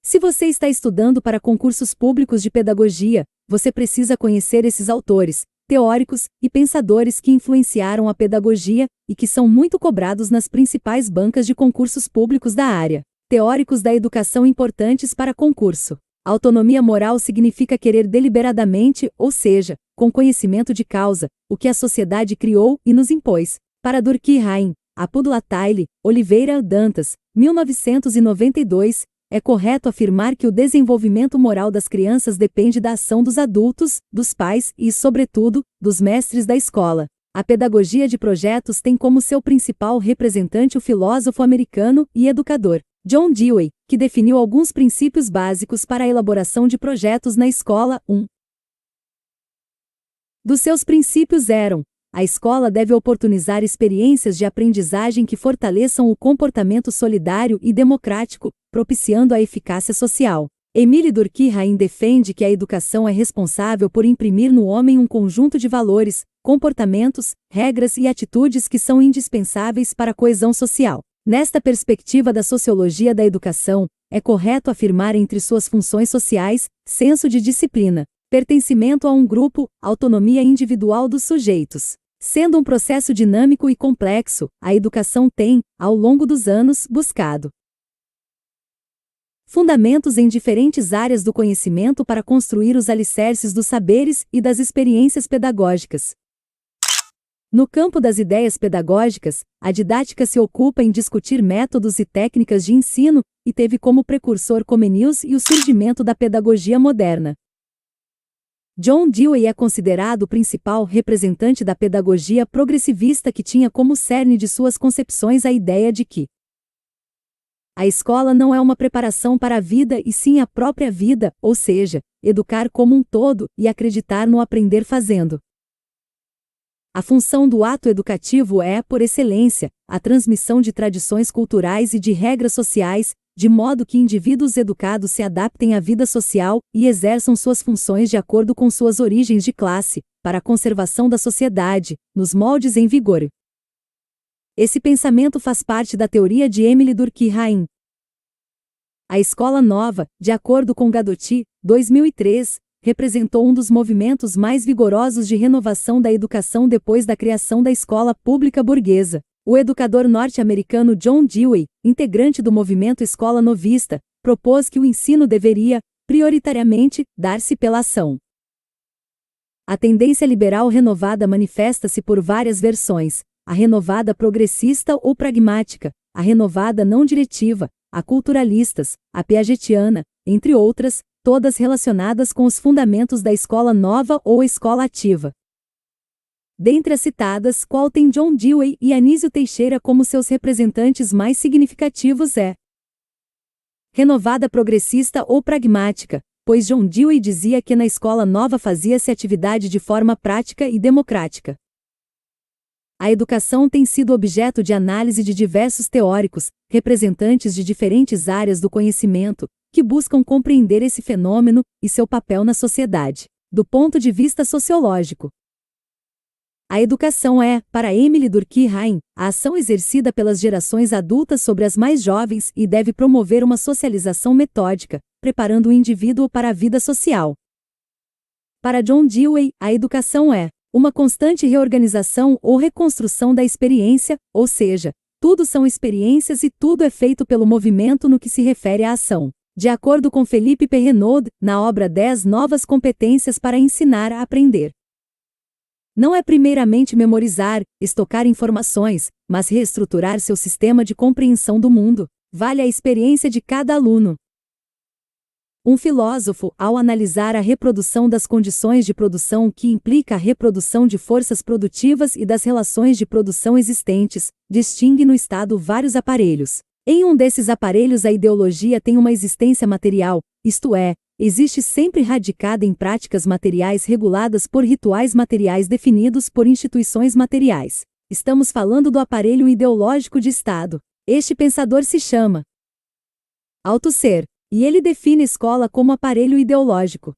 Se você está estudando para concursos públicos de pedagogia, você precisa conhecer esses autores, teóricos e pensadores que influenciaram a pedagogia e que são muito cobrados nas principais bancas de concursos públicos da área. Teóricos da educação importantes para concurso. Autonomia moral significa querer deliberadamente, ou seja, com conhecimento de causa, o que a sociedade criou e nos impôs. Para Durkheim, Abdullah Oliveira Dantas, 1992, é correto afirmar que o desenvolvimento moral das crianças depende da ação dos adultos, dos pais e, sobretudo, dos mestres da escola. A pedagogia de projetos tem como seu principal representante o filósofo americano e educador John Dewey, que definiu alguns princípios básicos para a elaboração de projetos na escola. Dos seus princípios eram: a escola deve oportunizar experiências de aprendizagem que fortaleçam o comportamento solidário e democrático, propiciando a eficácia social. Émile Durkheim defende que a educação é responsável por imprimir no homem um conjunto de valores, comportamentos, regras e atitudes que são indispensáveis para a coesão social. Nesta perspectiva da sociologia da educação, é correto afirmar entre suas funções sociais, senso de disciplina, pertencimento a um grupo, autonomia individual dos sujeitos. Sendo um processo dinâmico e complexo, a educação tem, ao longo dos anos, buscado fundamentos em diferentes áreas do conhecimento para construir os alicerces dos saberes e das experiências pedagógicas. No campo das ideias pedagógicas, a didática se ocupa em discutir métodos e técnicas de ensino, e teve como precursor Comenius e o surgimento da pedagogia moderna. John Dewey é considerado o principal representante da pedagogia progressivista que tinha como cerne de suas concepções a ideia de que a escola não é uma preparação para a vida e sim a própria vida, ou seja, educar como um todo e acreditar no aprender fazendo. A função do ato educativo é, por excelência, a transmissão de tradições culturais e de regras sociais, de modo que indivíduos educados se adaptem à vida social e exerçam suas funções de acordo com suas origens de classe, para a conservação da sociedade, nos moldes em vigor. Esse pensamento faz parte da teoria de Émile Durkheim. A Escola Nova, de acordo com Gadotti, 2003, representou um dos movimentos mais vigorosos de renovação da educação depois da criação da escola pública burguesa. O educador norte-americano John Dewey, integrante do movimento Escola Novista, propôs que o ensino deveria, prioritariamente, dar-se pela ação. A tendência liberal renovada manifesta-se por várias versões: a renovada progressista ou pragmática, a renovada não diretiva, a culturalistas, a piagetiana, entre outras, todas relacionadas com os fundamentos da escola nova ou escola ativa. Dentre as citadas, qual tem John Dewey e Anísio Teixeira como seus representantes mais significativos é renovada progressista ou pragmática, pois John Dewey dizia que na escola nova fazia-se atividade de forma prática e democrática. A educação tem sido objeto de análise de diversos teóricos, representantes de diferentes áreas do conhecimento, que buscam compreender esse fenômeno e seu papel na sociedade, do ponto de vista sociológico. A educação é, para Émile Durkheim, a ação exercida pelas gerações adultas sobre as mais jovens e deve promover uma socialização metódica, preparando o indivíduo para a vida social. Para John Dewey, a educação é uma constante reorganização ou reconstrução da experiência, ou seja, tudo são experiências e tudo é feito pelo movimento no que se refere à ação. De acordo com Philippe Perrenaud, na obra 10 Novas Competências para Ensinar a Aprender. Não é primeiramente memorizar, estocar informações, mas reestruturar seu sistema de compreensão do mundo. Vale a experiência de cada aluno. Um filósofo, ao analisar a reprodução das condições de produção que implica a reprodução de forças produtivas e das relações de produção existentes, distingue no Estado vários aparelhos. Em um desses aparelhos a ideologia tem uma existência material, isto é, existe sempre radicada em práticas materiais reguladas por rituais materiais definidos por instituições materiais. Estamos falando do aparelho ideológico de Estado. Este pensador se chama Althusser, e ele define a escola como aparelho ideológico.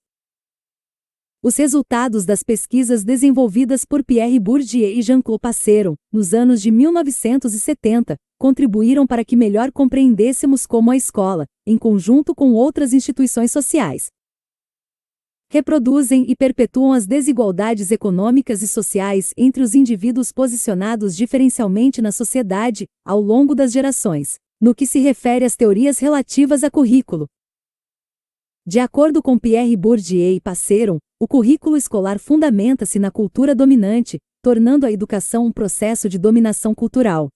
Os resultados das pesquisas desenvolvidas por Pierre Bourdieu e Jean-Claude Passeron, nos anos de 1970, contribuíram para que melhor compreendêssemos como a escola, em conjunto com outras instituições sociais, reproduzem e perpetuam as desigualdades econômicas e sociais entre os indivíduos posicionados diferencialmente na sociedade, ao longo das gerações, no que se refere às teorias relativas a currículo. De acordo com Pierre Bourdieu e Passeron, o currículo escolar fundamenta-se na cultura dominante, tornando a educação um processo de dominação cultural.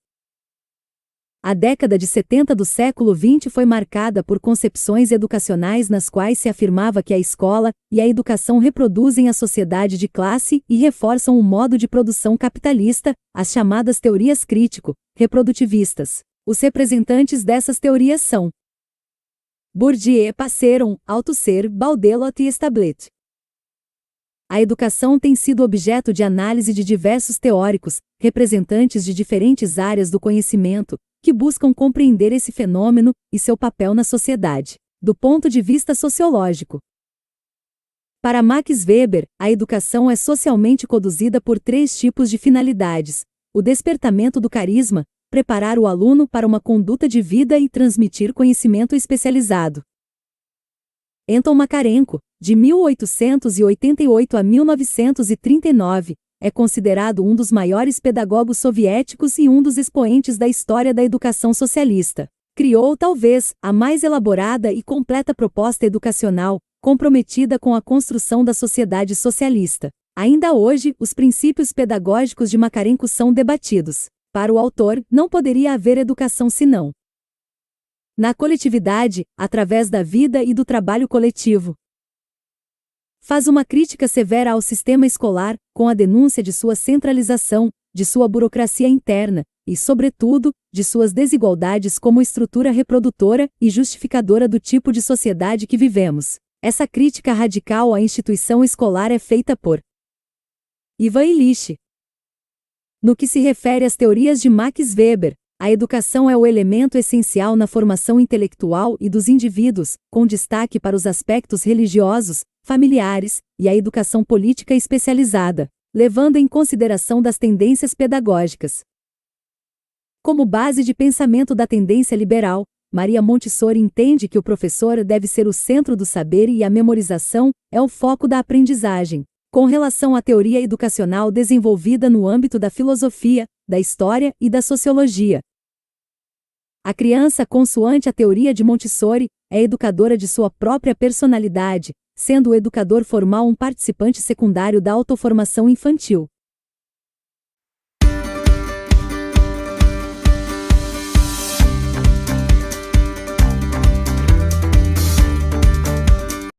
A década de 70 do século XX foi marcada por concepções educacionais nas quais se afirmava que a escola e a educação reproduzem a sociedade de classe e reforçam o modo de produção capitalista, as chamadas teorias crítico-reprodutivistas. Os representantes dessas teorias são Bourdieu, Passeron, Althusser, Baudelot e Stablet. A educação tem sido objeto de análise de diversos teóricos, representantes de diferentes áreas do conhecimento, que buscam compreender esse fenômeno e seu papel na sociedade, do ponto de vista sociológico. Para Max Weber, a educação é socialmente conduzida por 3 tipos de finalidades: o despertamento do carisma, preparar o aluno para uma conduta de vida e transmitir conhecimento especializado. Anton Makarenko, de 1888 a 1939, é considerado um dos maiores pedagogos soviéticos e um dos expoentes da história da educação socialista. Criou talvez a mais elaborada e completa proposta educacional, comprometida com a construção da sociedade socialista. Ainda hoje, os princípios pedagógicos de Makarenko são debatidos. Para o autor, não poderia haver educação senão na coletividade, através da vida e do trabalho coletivo. Faz uma crítica severa ao sistema escolar, com a denúncia de sua centralização, de sua burocracia interna, e, sobretudo, de suas desigualdades como estrutura reprodutora e justificadora do tipo de sociedade que vivemos. Essa crítica radical à instituição escolar é feita por Ivan Illich. No que se refere às teorias de Max Weber, a educação é o elemento essencial na formação intelectual e dos indivíduos, com destaque para os aspectos religiosos, familiares, e a educação política especializada, levando em consideração das tendências pedagógicas. Como base de pensamento da tendência liberal, Maria Montessori entende que o professor deve ser o centro do saber e a memorização é o foco da aprendizagem. Com relação à teoria educacional desenvolvida no âmbito da filosofia, da história e da sociologia, a criança, consoante a teoria de Montessori, é educadora de sua própria personalidade, sendo o educador formal um participante secundário da autoformação infantil.